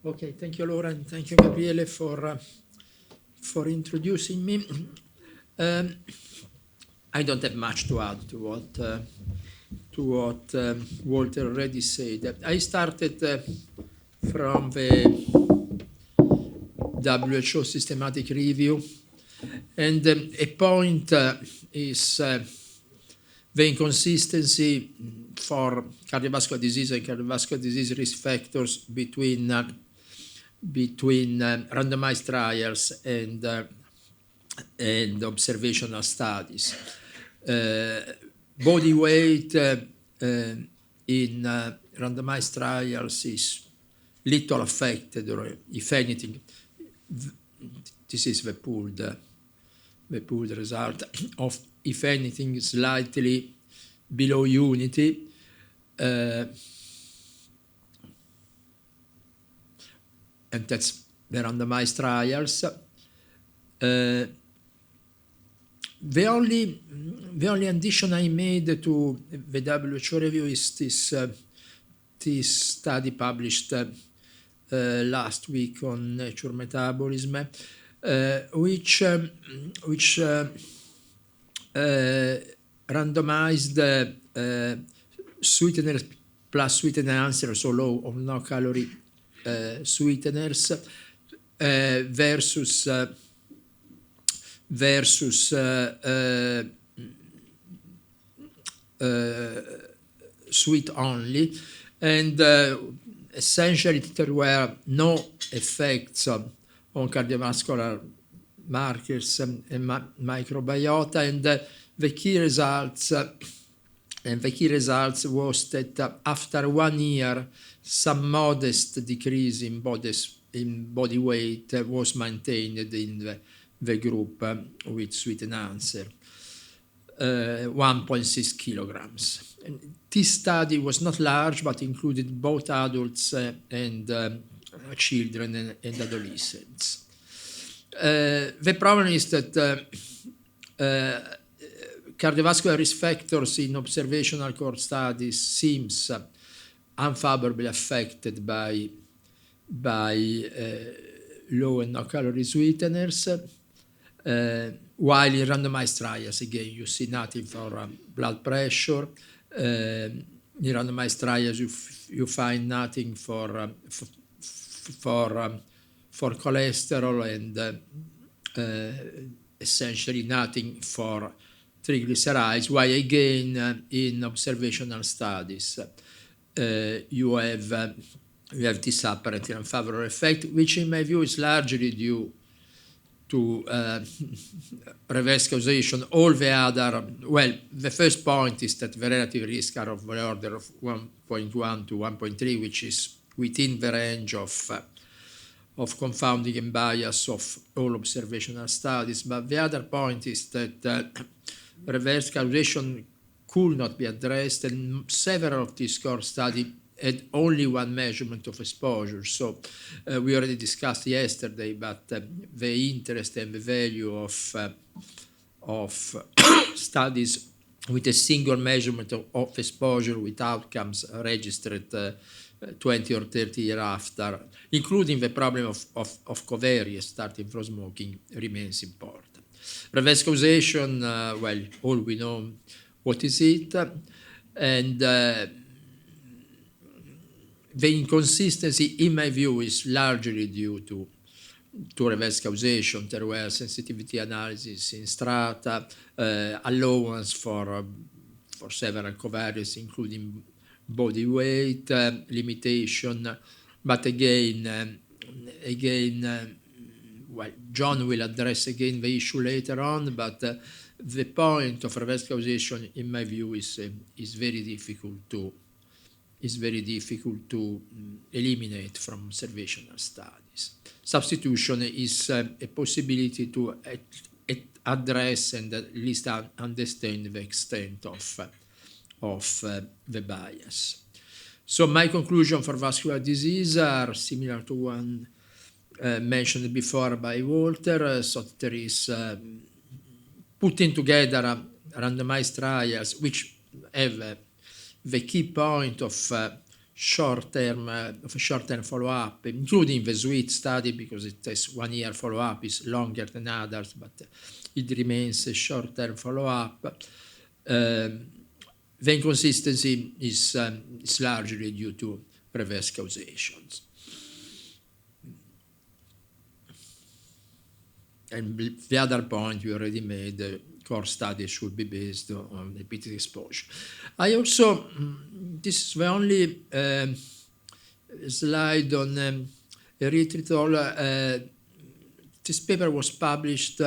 Okay, thank you, Laura, and thank you, Gabriele, for introducing me. I don't have much to add to what Walter already said. I started from the WHO systematic review, and a point is the inconsistency for cardiovascular disease and cardiovascular disease risk factors between randomized trials and observational studies. Body weight in randomized trials is little affected, or if anything, this is the pooled result of, if anything, slightly below unity. And that's the randomized trials. The only addition I made to the WHO review is this study published last week on Nature Metabolism, which randomized sweeteners plus sweetener answers, so low or no calorie sweeteners versus sweet only, and essentially there were no effects on cardiovascular markers and microbiota, and the key results was that after 1 year, some modest decrease in body weight was maintained in the group with sweetened answer, 1.6 kilograms. And this study was not large, but included both adults and children and adolescents. The problem is that cardiovascular risk factors in observational cohort studies seems unfavorably affected by low and no calorie sweeteners, while in randomized trials, again, you see nothing for blood pressure. In randomized trials, you find nothing for cholesterol, and essentially nothing for triglycerides, while again in observational studies you have this apparently unfavorable effect, which in my view is largely due to reverse causation. All the other, well, the first point is that the relative risks are of the order of 1.1 to 1.3, which is within the range of confounding and bias of all observational studies. But the other point is that reverse causation could not be addressed, and several of these core studies had only one measurement of exposure. So we already discussed yesterday, but the interest and the value of studies with a single measurement of exposure with outcomes registered 20 or 30 years after, including the problem of covariance starting from smoking, remains important. Reverse causation, well, all we know what is it, and the inconsistency, in my view, is largely due to reverse causation. There were sensitivity analysis in strata, allowance for several covariates, including body weight, limitation. But again, well, John will address again the issue later on, but the point of reverse causation, in my view, is very difficult to eliminate from observational studies. Substitution is a possibility to address and at least understand the extent of the bias. So my conclusion for vascular disease are similar to one mentioned before by Walter. So there is putting together randomized trials which have the key point of short-term follow-up, including the SWIT study, because it takes 1 year follow-up, is longer than others, but it remains a short-term follow-up. The inconsistency is largely due to reverse causations. And the other point you already made, the core study should be based on repeated exposure. I also, this is the only slide on erythritol. This paper was published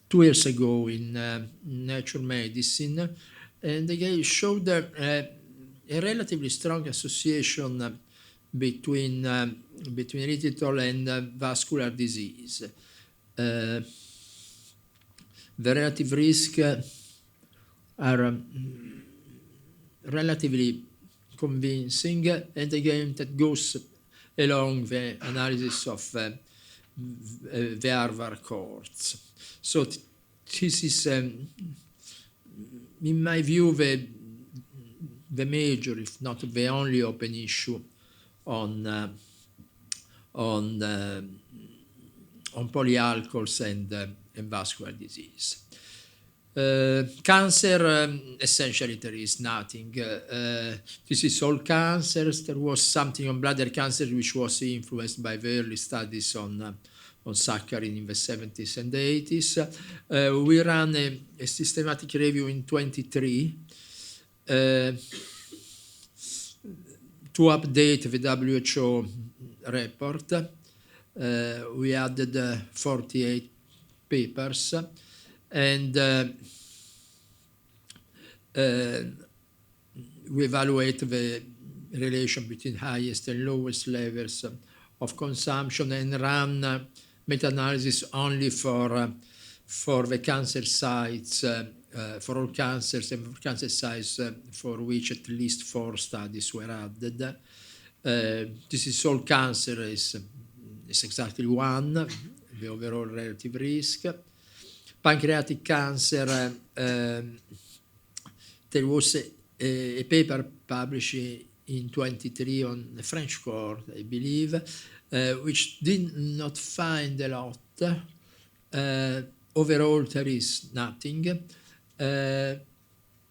2 years ago in Nature Medicine, and again showed a relatively strong association between erythritol and vascular disease. The relative risk are relatively convincing, and again that goes along the analysis of the Harvard cohorts. So this is, in my view, the major, if not the only, open issue on polyalcohols and vascular disease. Cancer, essentially there is nothing. This is all cancers. There was something on bladder cancer which was influenced by the early studies on saccharin in the 70s and 80s. We ran a systematic review in 23 to update the WHO report. We added 48 papers, and we evaluate the relation between highest and lowest levels of consumption, and ran meta-analysis only for the cancer sites, for all cancers, and for cancer sites for which at least 4 studies were added. This is all cancer is exactly 1, the overall relative risk. Pancreatic cancer, there was a paper published in 23 on the French cohort, I believe, which did not find a lot. Overall, there is nothing.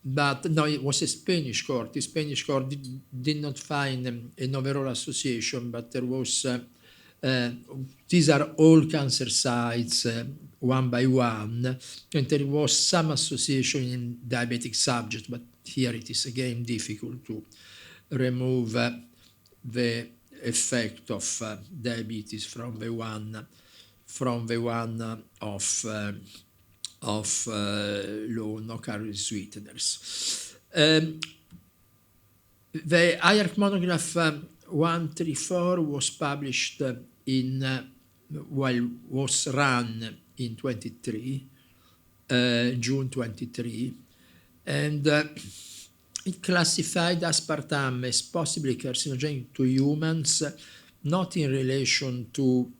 But no, it was a Spanish cohort. The Spanish cohort did not find an overall association, but there was, these are all cancer sites, 1 by 1, and there was some association in diabetic subjects, but here it is again difficult to remove the effect of diabetes from the one of low no-calorie sweeteners. The IARC monograph 134 was published was run in 23, June 23, and it classified aspartame as possibly carcinogenic to humans, not in relation to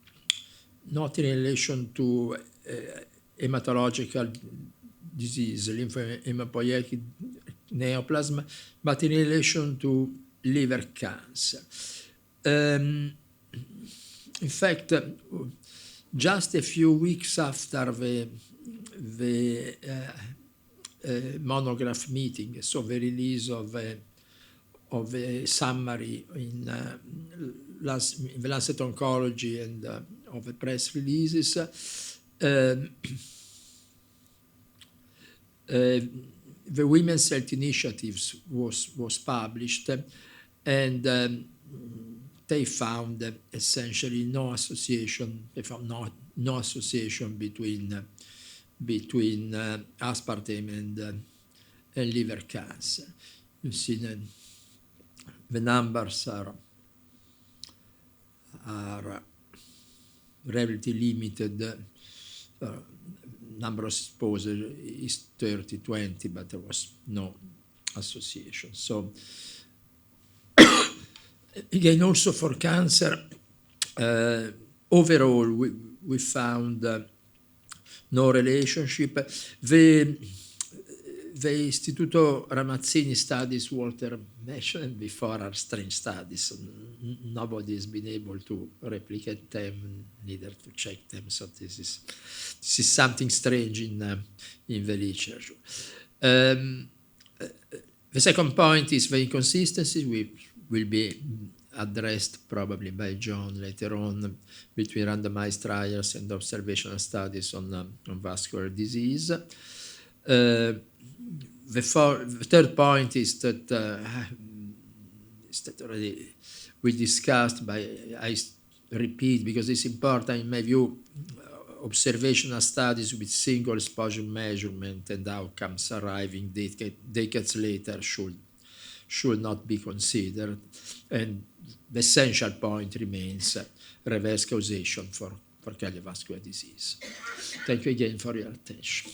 hematological disease, lymphohematopoietic neoplasm, but in relation to liver cancer. In fact, just a few weeks after the monograph meeting, so the release of a summary in the Lancet Oncology and of the press releases, the Women's Health Initiatives was published, and they found essentially no association. They found no association between aspartame and liver cancer. You see the numbers are relatively limited. Number of exposure is 30-20, but there was no association. So again, also for cancer, overall we found no relationship. The the Istituto Ramazzini studies Walter mentioned before are strange studies. Nobody has been able to replicate them, neither to check them. So this is something strange in the literature. The second point is the inconsistencies, which will be addressed probably by John later on, between randomized trials and observational studies on vascular disease. The third point is that already we discussed, but I repeat because it's important in my view. Observational studies with single exposure measurement and outcomes arriving decades later should not be considered. And the essential point remains reverse causation for cardiovascular disease. Thank you again for your attention.